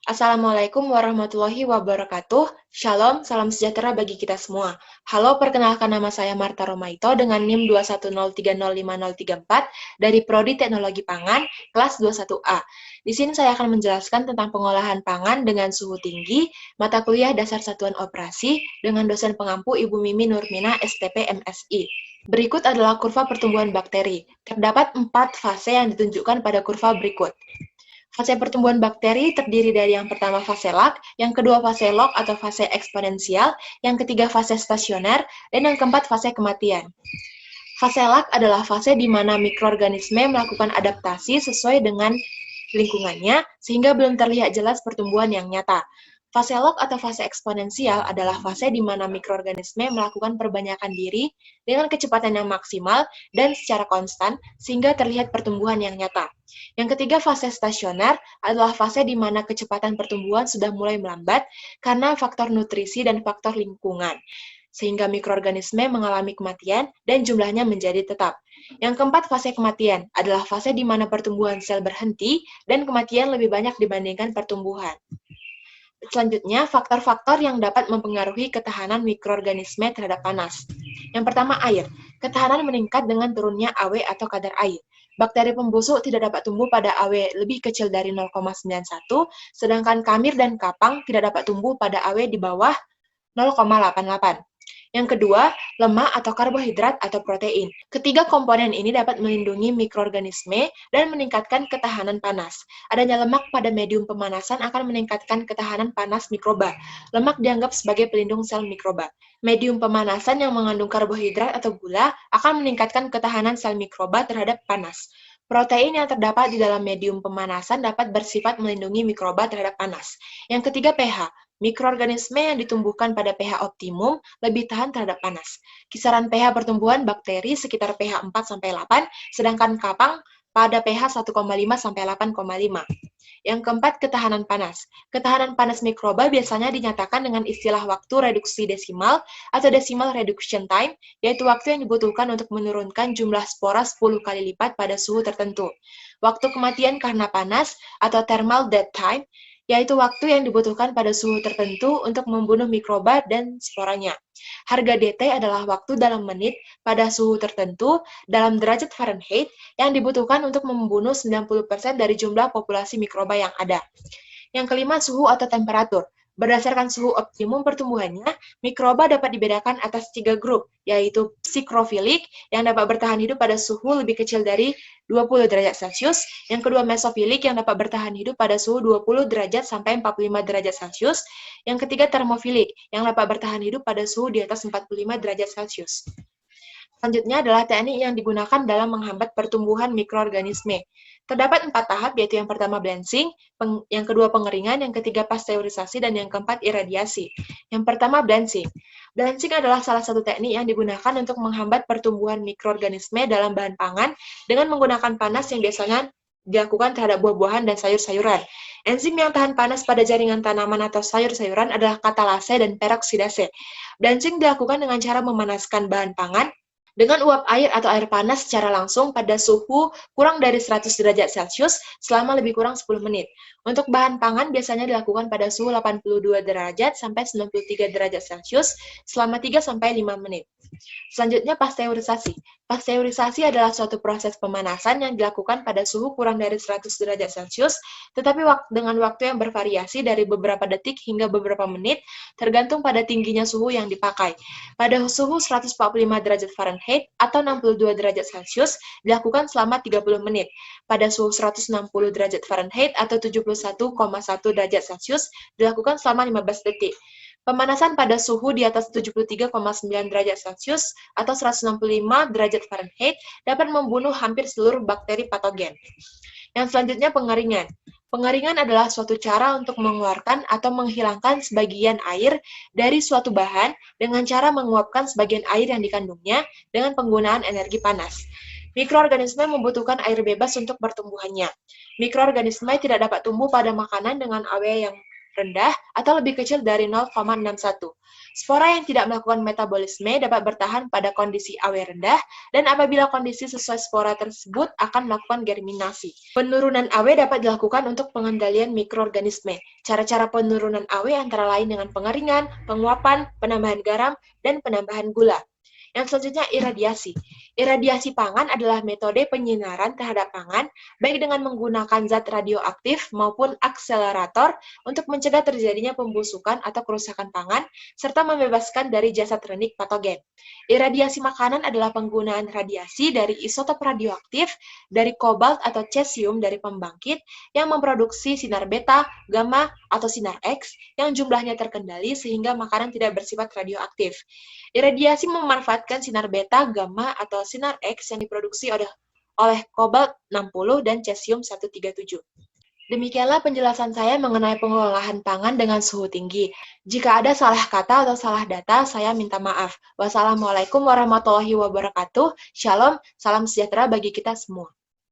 Assalamualaikum warahmatullahi wabarakatuh. Shalom, salam sejahtera bagi kita semua. Halo, perkenalkan nama saya Marta Romaito dengan NIM 210305034 dari Prodi Teknologi Pangan, kelas 21A. Di sini saya akan menjelaskan tentang pengolahan pangan dengan suhu tinggi, mata kuliah dasar satuan operasi, dengan dosen pengampu Ibu Mimi Nurmina, STP MSI. Berikut adalah kurva pertumbuhan bakteri. Terdapat 4 fase yang ditunjukkan pada kurva berikut. Fase pertumbuhan bakteri terdiri dari yang pertama fase lag, yang kedua fase log atau fase eksponensial, yang ketiga fase stasioner, dan yang keempat fase kematian. Fase lag adalah fase di mana mikroorganisme melakukan adaptasi sesuai dengan lingkungannya, sehingga belum terlihat jelas pertumbuhan yang nyata. Fase log atau fase eksponensial adalah fase di mana mikroorganisme melakukan perbanyakan diri dengan kecepatan yang maksimal dan secara konstan, sehingga terlihat pertumbuhan yang nyata. Yang ketiga, fase stasioner adalah fase di mana kecepatan pertumbuhan sudah mulai melambat karena faktor nutrisi dan faktor lingkungan, sehingga mikroorganisme mengalami kematian dan jumlahnya menjadi tetap. Yang keempat, fase kematian adalah fase di mana pertumbuhan sel berhenti dan kematian lebih banyak dibandingkan pertumbuhan. Selanjutnya, faktor-faktor yang dapat mempengaruhi ketahanan mikroorganisme terhadap panas. Yang pertama, air. Ketahanan meningkat dengan turunnya AW atau kadar air. Bakteri pembusuk tidak dapat tumbuh pada AW lebih kecil dari 0,91, sedangkan kamir dan kapang tidak dapat tumbuh pada AW di bawah 0,88. Yang kedua, lemak atau karbohidrat atau protein. Ketiga komponen ini dapat melindungi mikroorganisme dan meningkatkan ketahanan panas. Adanya lemak pada medium pemanasan akan meningkatkan ketahanan panas mikroba. Lemak dianggap sebagai pelindung sel mikroba. Medium pemanasan yang mengandung karbohidrat atau gula akan meningkatkan ketahanan sel mikroba terhadap panas. Protein yang terdapat di dalam medium pemanasan dapat bersifat melindungi mikroba terhadap panas. Yang ketiga, pH. Mikroorganisme yang ditumbuhkan pada pH optimum lebih tahan terhadap panas. Kisaran pH pertumbuhan bakteri sekitar pH 4-8, sedangkan kapang pada pH 1,5 sampai 8,5. Yang keempat, ketahanan panas. Ketahanan panas mikroba biasanya dinyatakan dengan istilah waktu reduksi desimal atau decimal reduction time, yaitu waktu yang dibutuhkan untuk menurunkan jumlah spora 10 kali lipat pada suhu tertentu. Waktu kematian karena panas atau thermal death time, yaitu waktu yang dibutuhkan pada suhu tertentu untuk membunuh mikroba dan sporanya. Harga DT adalah waktu dalam menit pada suhu tertentu dalam derajat Fahrenheit yang dibutuhkan untuk membunuh 90% dari jumlah populasi mikroba yang ada. Yang kelima, suhu atau temperatur. Berdasarkan suhu optimum pertumbuhannya, mikroba dapat dibedakan atas 3 grup, yaitu psikrofilik yang dapat bertahan hidup pada suhu lebih kecil dari 20 derajat Celcius, yang kedua mesofilik yang dapat bertahan hidup pada suhu 20 derajat sampai 45 derajat Celcius, yang ketiga termofilik yang dapat bertahan hidup pada suhu di atas 45 derajat Celcius. Selanjutnya adalah teknik yang digunakan dalam menghambat pertumbuhan mikroorganisme. Terdapat 4 tahap, yaitu yang pertama blanching, yang kedua pengeringan, yang ketiga pasteurisasi, dan yang keempat iradiasi. Yang pertama blanching. Blanching adalah salah satu teknik yang digunakan untuk menghambat pertumbuhan mikroorganisme dalam bahan pangan dengan menggunakan panas yang biasanya dilakukan terhadap buah-buahan dan sayur-sayuran. Enzim yang tahan panas pada jaringan tanaman atau sayur-sayuran adalah katalase dan peroksidase. Blanching dilakukan dengan cara memanaskan bahan pangan dengan uap air atau air panas secara langsung pada suhu kurang dari 100 derajat Celcius selama lebih kurang 10 menit. Untuk bahan pangan biasanya dilakukan pada suhu 82 derajat sampai 93 derajat Celcius selama 3-5 menit. Selanjutnya, pasteurisasi. Pasteurisasi adalah suatu proses pemanasan yang dilakukan pada suhu kurang dari 100 derajat Celcius, tetapi dengan waktu yang bervariasi dari beberapa detik hingga beberapa menit, tergantung pada tingginya suhu yang dipakai. Pada suhu 145 derajat Fahrenheit atau 62 derajat Celcius, dilakukan selama 30 menit. Pada suhu 160 derajat Fahrenheit atau 71,1 derajat Celcius, dilakukan selama 15 detik. Pemanasan pada suhu di atas 73,9 derajat Celcius atau 165 derajat Fahrenheit dapat membunuh hampir seluruh bakteri patogen. Yang selanjutnya, pengeringan. Pengeringan adalah suatu cara untuk mengeluarkan atau menghilangkan sebagian air dari suatu bahan dengan cara menguapkan sebagian air yang dikandungnya dengan penggunaan energi panas. Mikroorganisme membutuhkan air bebas untuk pertumbuhannya. Mikroorganisme tidak dapat tumbuh pada makanan dengan AW yang rendah atau lebih kecil dari 0,61. Spora yang tidak melakukan metabolisme dapat bertahan pada kondisi AW rendah, dan apabila kondisi sesuai spora tersebut akan melakukan germinasi. Penurunan AW dapat dilakukan untuk pengendalian mikroorganisme. Cara-cara penurunan AW antara lain dengan pengeringan, penguapan, penambahan garam, dan penambahan gula. Yang selanjutnya, iradiasi. Iradiasi pangan adalah metode penyinaran terhadap pangan, baik dengan menggunakan zat radioaktif maupun akselerator untuk mencegah terjadinya pembusukan atau kerusakan pangan, serta membebaskan dari jasad renik patogen. Iradiasi makanan adalah penggunaan radiasi dari isotop radioaktif dari kobalt atau cesium dari pembangkit yang memproduksi sinar beta, gamma, atau sinar X yang jumlahnya terkendali sehingga makanan tidak bersifat radioaktif. Iradiasi memanfaatkan sinar beta, gamma, atau sinar X yang diproduksi oleh kobalt 60 dan cesium 137. Demikianlah penjelasan saya mengenai pengolahan pangan dengan suhu tinggi. Jika ada salah kata atau salah data, saya minta maaf. Wassalamualaikum warahmatullahi wabarakatuh. Shalom, salam sejahtera bagi kita semua.